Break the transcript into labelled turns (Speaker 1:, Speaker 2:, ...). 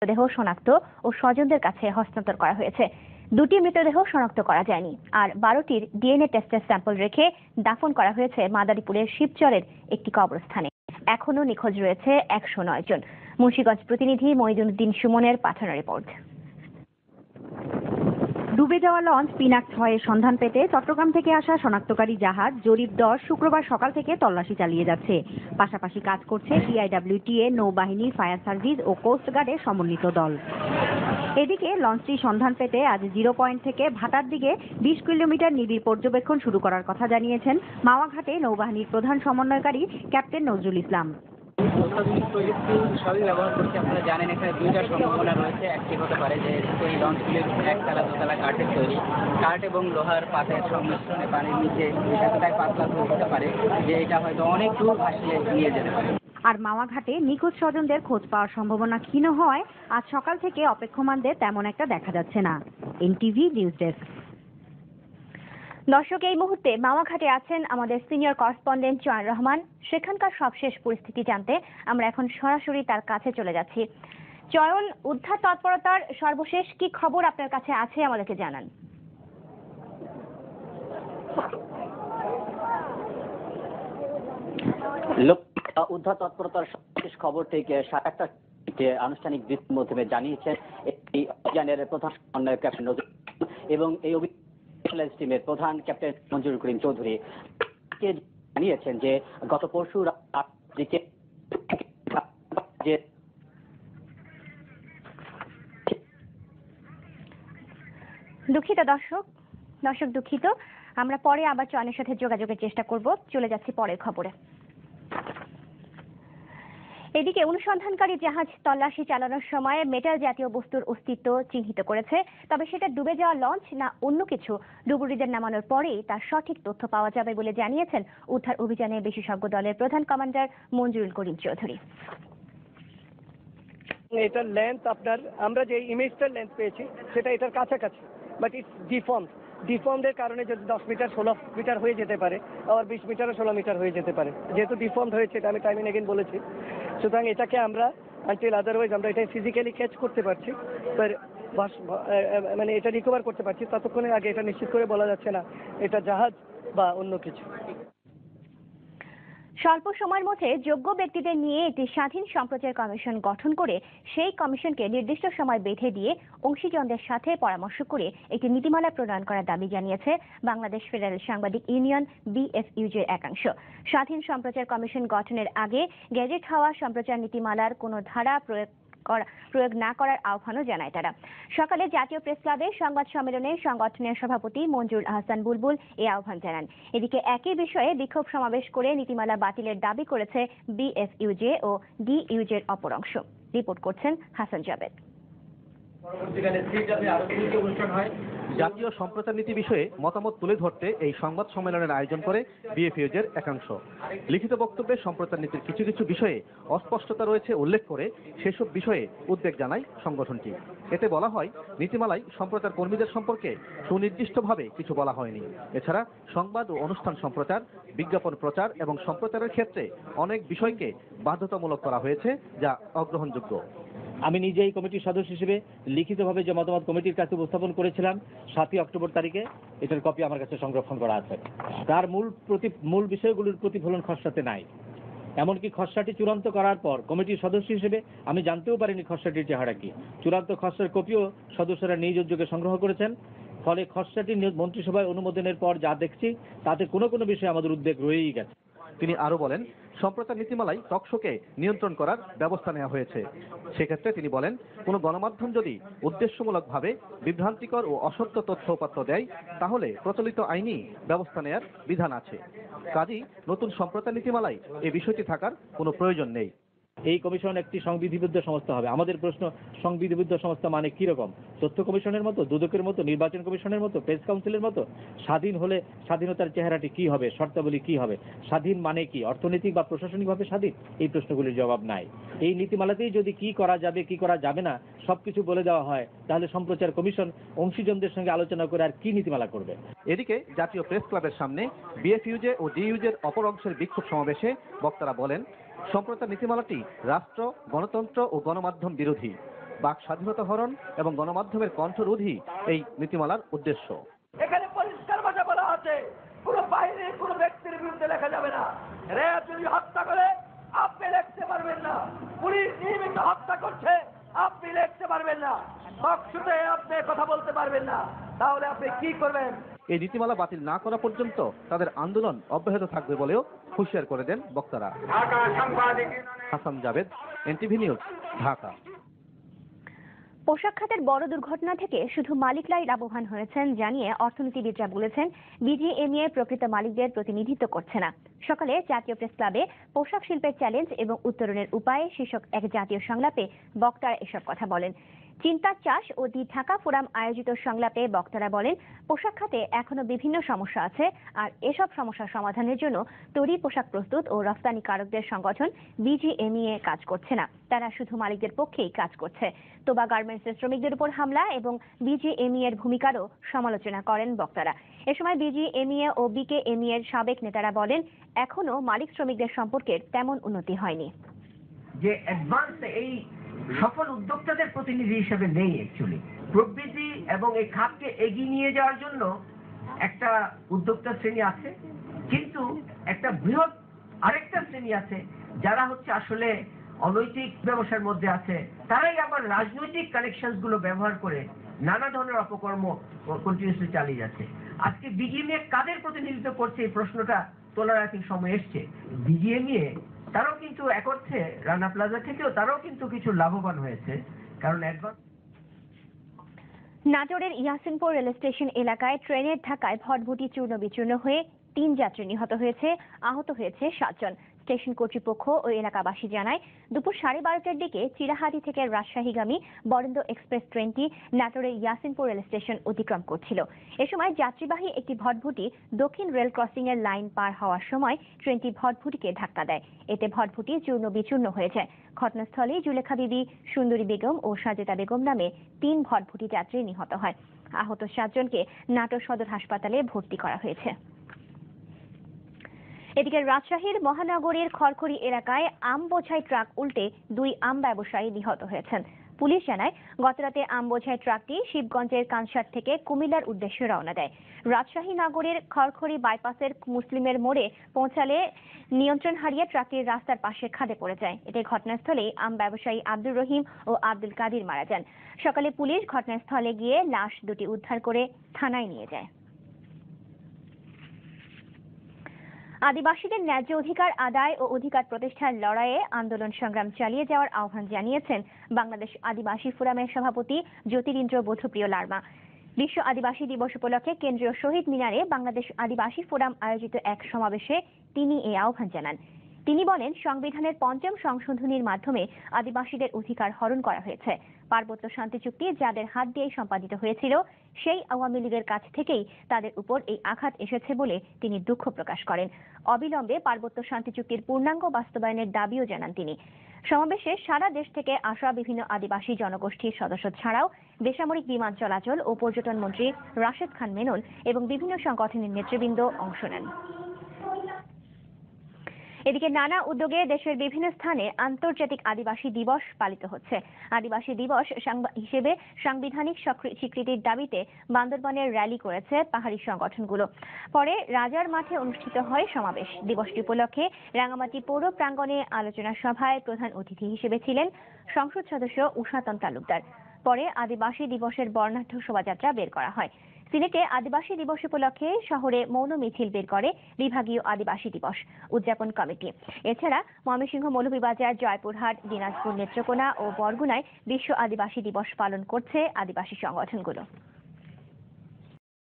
Speaker 1: মৃতদেহ শনাক্ত ও স্বজনদের কাছে হস্তান্তর করা হয়েছে। 2টি মৃতদেহ শনাক্ত করা যায়নি, আর 12টির ডিএনএ টেস্টের স্যাম্পল রেখে দাফন করা হয়েছে মাদারীপুরের শিবচরের একটি কবরস্থানে। এখনো নিখোঁজ রয়েছে 109 জন। মুন্সিগঞ্জ প্রতিনিধি মঈদুদ্দিন সুমনের পাঠানো রিপোর্ট।
Speaker 2: ডুবে যাওয়া লঞ্চ পিনাক 6-এর সন্ধান পেতে চট্টগ্রাম থেকে আসা শনাক্তকারী জাহাজ জরিপ 10 শুক্রবার সকাল থেকে তল্লাশি চালিয়ে যাচ্ছে। পাশাপাশি কাজ করছে বিআইডব্লিউটিএ, নৌবাহিনী, ফায়ার সার্ভিস ও কোস্ট গার্ডের সমন্বিত দল। এদিকে লঞ্চটি সন্ধান পেতে আজ 0 পয়েন্ট থেকে ভাটার দিকে 20 কিলোমিটার নিবিড় পর্যবেক্ষণ শুরু করার কথা জানিয়েছেন মাওয়াঘাটে নৌবাহিনীর প্রধান সমন্বয়কারী ক্যাপ্টেন নজরুল ইসলাম।
Speaker 3: অত্যাধুনিক প্রযুক্তি সবই ব্যবহার করছি। আপনারা জানেন এখানে 2টা সম্ভাবনা রয়েছে। একটি হতে পারে যে এই লঞ্চগুলির একতলা দোতলা কাঠের তৈরি, কাঠ এবং লোহার পাতের সংমিশ্রণে পানির নিচে এতটাই পাতলা হতে পারে যে এটা হয়তো অনেক দূর ভাসিয়ে নিয়ে যেতে পারে।
Speaker 2: আর মাওয়াঘাটে নিখোঁজ স্বজনদের খোঁজ পাওয়ার সম্ভাবনা ক্ষীণ হওয়ায় আজ সকাল থেকে অপেক্ষমানদের তেমন একটা দেখা যাচ্ছে না। NTV news desk.
Speaker 1: দর্শক, এই মুহূর্তে মাওয়াঘাটে আছেন আমাদের সিনিয়র করেসপন্ডেন্ট চয়ন রহমান। সেখানকার সবশেষ পরিস্থিতি জানতে আমরা এখন সরাসরি তার কাছে চলে যাচ্ছি। চয়ন, উদ্ধার তৎপরতার সর্বশেষ কি খবর আপনার কাছে আছে আমাদেরকে জানান।
Speaker 4: উদ্ধার তৎপরতার সর্বশেষ খবর থেকে 7টা আনুষ্ঠানিক বিবৃতির মাধ্যমে জানিয়েছেন এই অভিযানের প্রধান সমন্বয়ক ক্যাপ্টেন নজরুল এবং এই টিমের প্রধান ক্যাপ্টেন মঞ্জুরুল করিম চৌধুরী জানিয়েছেন যে গত পরশু রাত দিকে
Speaker 1: দুঃখিত দর্শক, দুঃখিত। আমরা পরে আবার চয়নের সাথে যোগাযোগের চেষ্টা করব। চলে যাচ্ছি পরের খবরে। এদিকে অনুসন্ধানকারী জাহাজ তল্লাশি চালানোর সময় মেটাল জাতীয় বস্তুর অস্তিত্ব চিহ্নিত করেছে। তবে সেটা ডুবে যাওয়া লঞ্চ না অন্য কিছু, ডুবুরিদের নামানোর পরেই তার সঠিক তথ্য পাওয়া যাবে বলে জানিয়েছেন উদ্ধার অভিযানে বিশেষজ্ঞ দলের প্রধান কমান্ডার মঞ্জুরুল করিম চৌধুরী।
Speaker 5: এটার লেন্থ আপনার, আমরা যে ইমেজটার লেন্থ পেয়েছি সেটা এটার কাছাকাছি, বাট ইটস ডিফর্মদের কারণে যদি 10 মিটার 16 মিটার হয়ে যেতে পারে, আবার 20 মিটার ও 16 মিটার হয়ে যেতে পারে। যেহেতু ডিফর্ম হয়েছে, এটা আমি টাইম এন্ড এগেইন বলেছি, সুতরাং এটাকে আমরা আনটিল আদারওয়াইজ আমরা এটা ফিজিক্যালি ক্যাচ করতে পারছি, মানে এটা রিকভার করতে পারছি, ততক্ষণের আগে এটা নিশ্চিত করে বলা যাচ্ছে না এটা জাহাজ বা অন্য কিছু।
Speaker 1: স্বল্প সময়ের মধ্যে যোগ্য ব্যক্তিদের নিয়ে একটি স্বাধীন সম্প্রচার কমিশন গঠন করে সেই কমিশনকে নির্দিষ্ট সময় বেঁধে দিয়ে অংশীজনদের সাথে পরামর্শ করে একটি নীতিমালা প্রণয়ন করার দাবি জানিয়েছে বাংলাদেশ ফেডারেল সাংবাদিক ইউনিয়ন বিএফইউজের একাংশ। স্বাধীন সম্প্রচার কমিশন গঠনের আগে গেজেট হওয়া সম্প্রচার নীতিমালার কোনো ধারা প্রয়োগ না করার আহ্বানও জানায় তারা। সকালে জাতীয় প্রেস ক্লাবে সংবাদ সম্মেলনে সংগঠনের সভাপতি মঞ্জুরুল আহসান বুলবুল এই আহ্বান জানান। এদিকে একই বিষয়ে বিক্ষোভ সমাবেশ করে নীতিমালা বাতিলের দাবি করেছে বিএফইউজে ও ডিইউজের অপর অংশ। রিপোর্ট করছেন হাসান জাবেদ।
Speaker 6: জাতীয় সম্প্রচার নীতি বিষয়ে মতামত তুলে ধরতে এই সংবাদ সম্মেলনের আয়োজন করে বিএফইউজের একাংশ। লিখিত বক্তব্যে সম্প্রচার নীতির কিছু কিছু বিষয়ে অস্পষ্টতা রয়েছে উল্লেখ করে সেসব বিষয়ে উদ্বেগ জানায় সংগঠনটি। এতে বলা হয়, নীতিমালায় সম্প্রচার কর্মীদের সম্পর্কে সুনির্দিষ্টভাবে কিছু বলা হয়নি। এছাড়া সংবাদ ও অনুষ্ঠান সম্প্রচার, বিজ্ঞাপন প্রচার এবং সম্প্রচারের ক্ষেত্রে অনেক বিষয়কে বাধ্যতামূলক করা হয়েছে, যা অগ্রহণযোগ্য।
Speaker 7: আমি নিজেই কমিটির সদস্য হিসেবে লিখিতভাবে যে মতামত কমিটির কাছে উপস্থাপন করেছিলাম 7 অক্টোবর তারিখে, এটার কপি আমার কাছে সংরক্ষণ করা আছে। তার মূল বিষয়গুলোর প্রতিফলন খসড়াতে নাই। এমনকি খসড়াটি চূড়ান্ত করার পর কমিটির সদস্য হিসেবে আমি জানতেও পারিনি খসড়াটির চেহারা কি। চূড়ান্ত খসড়ার কপিও সদস্যরা নিজ উদ্যোগে সংগ্রহ করেছেন। ফলে খসড়াটি মন্ত্রিসভায় অনুমোদনের পর যা দেখছি তাতে কোনো বিষয়ে আমাদের উদ্বেগ রয়েই গেছে।
Speaker 6: তিনি আরো বলেন, সম্প্রচার নীতিমালায় টকশোকে নিয়ন্ত্রণ করার ব্যবস্থা নেওয়া হয়েছে। সেক্ষেত্রে তিনি বলেন, কোনো গণমাধ্যম যদি উদ্দেশ্যমূলকভাবে বিভ্রান্তিকর ও অসত্য তথ্য উপাত্ত দেয়, তাহলে প্রচলিত আইনি ব্যবস্থা নেওয়ার বিধান আছে। কাজেই নতুন সম্প্রচার নীতিমালায় এই বিষয়টি থাকার কোনো প্রয়োজন নেই।
Speaker 7: এই কমিশন একটি সংবিধিবদ্ধ সংস্থা হবে। আমাদের প্রশ্ন, সংবিধিবদ্ধ সংস্থা মানে কি রকম? তথ্য কমিশনের মতো, দুদকের মতো, নির্বাচন কমিশনের মতো, প্রেস কাউন্সিলের মতো? স্বাধীন হলে স্বাধীনতার চেহারাটি কি হবে, শর্তাবলী কি হবে? স্বাধীন মানে কি? অর্থনৈতিক বা প্রশাসনিকভাবে স্বাধীন? এই প্রশ্নগুলির জবাব নাই। এই নীতিমালাতেই যদি কি করা যাবে কি করা যাবে না সবকিছু বলে দেওয়া হয়, তাহলে সম্প্রচার কমিশন অংশীজনদের সঙ্গে আলোচনা করে আর কি নীতিমালা করবে?
Speaker 6: এদিকে জাতীয় প্রেস ক্লাবের সামনে বিএফইউজে ও ডিইউজের অপর অংশের বিক্ষোভ সমাবেশে বক্তারা বলেন, সম্প্রচার নীতিমালাটি রাষ্ট্র, গণতন্ত্র ও গণমাধ্যম বিরোধী। বাক স্বাধীনতা হরণ এবং গণমাধ্যমের কণ্ঠরোধই এই নীতিমালার উদ্দেশ্য।
Speaker 8: এখানে পরিষ্কার ভাষা বলা আছে, কোনো বাহিনীর কোনো ব্যক্তির বিরুদ্ধে লেখা যাবে না। র্যাব যদি হত্যা করে আপনি লিখতে পারবেন না, পুলিশ নিয়মিত হত্যা করছে আপনি লিখতে পারবেন না, টকশোতে আপনি কথা বলতে পারবেন না, তাহলে আপনি কি করবেন?
Speaker 6: এই নীতিমালা বাতিল না করা পর্যন্ত তাদের আন্দোলন অব্যাহত থাকবে বলেও হুঁশিয়ার করে দেন বক্তারা। Hasan Javed, NTV news, Dhaka.
Speaker 1: পোশাক খাতের বড় দুর্ঘটনা থেকে শুধু মালিকরাই লাভবান হয়েছেন জানিয়ে অর্থনীতিবিদরা বলেছেন বিজিএমইএ প্রকৃত মালিকদের প্রতিনিধিত্ব করছে না। সকালে জাতীয় প্রেস ক্লাবে পোশাক শিল্পের চ্যালেঞ্জ এবং উত্তরণের উপায় শীর্ষক এক জাতীয় সংলাপে বক্তারা এসব কথা বলেন। চিন্তার চাষ ও দি ঢাকা ফোরাম আয়োজিত সংলাপে বক্তারা বলেন পোশাক খাতে এখনো বিভিন্ন সমস্যা আছে, আর এসব সমস্যা সমাধানের জন্য তৈরি পোশাক প্রস্তুত ও রফতানিকারকদের সংগঠন বিজিএমইএ কাজ করছে না, তারা শুধু মালিকদের পক্ষেই কাজ করছে। তোবা গার্মেন্টসের শ্রমিকদের উপর হামলা এবং বিজিএমইএ এর ভূমিকারও সমালোচনা করেন বক্তারা। এ সময় বিজিএমইএ ও বিকেএমইএ এর সাবেক নেতারা বলেন এখনো মালিক শ্রমিকদের সম্পর্কের তেমন উন্নতি হয়নি।
Speaker 9: যে অ্যাডভান্স এই সফল উদ্যোক্তাদের প্রতিনিধি হিসেবে নেই অ্যাকচুয়ালি। প্রবৃদ্ধি এবং এই খাতকে এগিয়ে নিয়ে যাওয়ার জন্য একটা উদ্যোক্তা শ্রেণী আছে, কিন্তু একটা বৃহৎ আরেকটা শ্রেণী আছে যারা হচ্ছে আসলে অনৈতিক ব্যবসার মধ্যে আছে, তারাই আবার রাজনৈতিক কানেকশনস গুলো ব্যবহার করে নানা ধরনের অপকর্ম কন্টিনিউসলি চালিয়ে যাচ্ছে। আজকে বিজিএমইএ কাদের প্রতিনিধিত্ব করছে এই প্রশ্নটা তোলার এখন সময় এসছে। বিজিএমইএ তারাও কিন্তু এক অর্থে রানা প্লাজা থেকেও তারাও কিন্তু কিছু লাভবান হয়েছে, কারণ
Speaker 1: নাটোরের ইয়াসিনপুর রেল স্টেশন এলাকায় ট্রেনের ধাক্কায় ভটভটি চূর্ণ বিচূর্ণ হয়ে ৩ যাত্রী নিহত হয়েছে, আহত হয়েছে 7 জন। স্টেশন কর্তৃপক্ষ ও এলাকাবাসী জানায় দুপুর 12:30টার দিকে চিরাহাটি থেকে রাজশাহীগামী বরেন্দ্র এক্সপ্রেস ট্রেনটি নাটোরের ইয়াসিনপুর রেল স্টেশন অতিক্রম করছিল। এ সময় যাত্রীবাহী একটি ভটভটি দক্ষিণ রেল ক্রসিং এর লাইন পার হওয়ার সময় ট্রেনটি ভটভটিকে ধাক্কা দেয়, এতে ভটভটি চূর্ণ বিচূর্ণ হয়ে যায়। ঘটনাস্থলে জুলেখা বিবি, সুন্দরী বেগম ও সাজেদা বেগম নামে 3 ভটভটি যাত্রী নিহত হয়। আহত 7 জনকে নাটোর সদর হাসপাতালে ভর্তি করা হয়েছে। এদিকে রাজশাহীর মহানগরীর খড়খড়ি এলাকায় আম বোঝাই ট্রাক উল্টে 2 আম ব্যবসায়ী নিহত হয়েছেন। পুলিশ জানায় গতরাতে আম বোঝাই ট্রাকটি শিবগঞ্জের কানসার থেকে কুমিল্লার উদ্দেশ্যে রওনা দেয়। রাজশাহী নগরের খড়খড়ি বাইপাসের মুসলিমের মোড়ে পৌঁছালে নিয়ন্ত্রণ হারিয়ে ট্রাকটি রাস্তার পাশে খাদে পড়ে যায়। এতে ঘটনাস্থলেই আম ব্যবসায়ী আব্দুর রহিম ও আব্দুল কাদির মারা যান। সকালে পুলিশ ঘটনাস্থলে গিয়ে লাশ দুটি উদ্ধার করে থানায় নিয়ে যায়। আদিবাসীদের ন্যায্য অধিকার আদায় ও অধিকার প্রতিষ্ঠার লড়াইয়ে আন্দোলন সংগ্রাম চালিয়ে যাওয়ার আহ্বান জানিয়েছেন বাংলাদেশ আদিবাসী ফোরামের সভাপতি জ্যোতিরিন্দ্র বধুপ্রিয় লারমা। বিশ্ব আদিবাসী দিবস উপলক্ষে কেন্দ্রীয় শহীদ মিনারে বাংলাদেশ আদিবাসী ফোরাম আয়োজিত এক সমাবেশে তিনি এই আহ্বান জানান। তিনি বলেন সংবিধানের ৫ম সংশোধনীর মাধ্যমে আদিবাসীদের অধিকার হরণ করা হয়েছে। পার্বত্য শান্তি চুক্তি যাদের হাত দিয়ে সম্পাদিত হয়েছিল সেই আওয়ামী লীগের কাছ থেকেই তাদের উপর এই আঘাত এসেছে বলে তিনি দুঃখ প্রকাশ করেন। অবিলম্বে পার্বত্য শান্তি চুক্তির পূর্ণাঙ্গ বাস্তবায়নের দাবিও জানান তিনি। সমাবেশে সারা দেশ থেকে আসা বিভিন্ন আদিবাসী জনগোষ্ঠীর সদস্য ছাড়াও বেসামরিক বিমান চলাচল ও পর্যটন মন্ত্রী রাশেদ খান মেনন এবং বিভিন্ন সংগঠনের নেতৃবৃন্দ অংশ নেন। এদিকে নানা উদ্যোগে দেশের বিভিন্ন স্থানে আন্তর্জাতিক আদিবাসী দিবস পালিত হচ্ছে। আদিবাসী দিবস হিসেবে সাংবিধানিক স্বীকৃতির দাবিতে বান্দরবানের র্যালি করেছে পাহাড়ি সংগঠনগুলো। পরে রাজার মাঠে অনুষ্ঠিত হয় সমাবেশ। দিবসটি উপলক্ষে রাঙামাটি পৌর প্রাঙ্গণে আলোচনা সভায় প্রধান অতিথি হিসেবে ছিলেন সংসদ সদস্য উষাতন তালুকদার। পরে আদিবাসী দিবসের বর্ণাঢ্য শোভাযাত্রা বের করা হয়। সিলেটে আদিবাসী দিবস উপলক্ষে শহরে মৌন মিছিল বের করে বিভাগীয় আদিবাসী দিবস উদযাপন কমিটি। এছাড়া ময়মনসিংহ, মৌলভীবাজার, জয়পুরহাট, দিনাজপুর, নেত্রকোনা ও বরগুনায় বিশ্ব আদিবাসী দিবস পালন করছে আদিবাসী সংগঠনগুলো।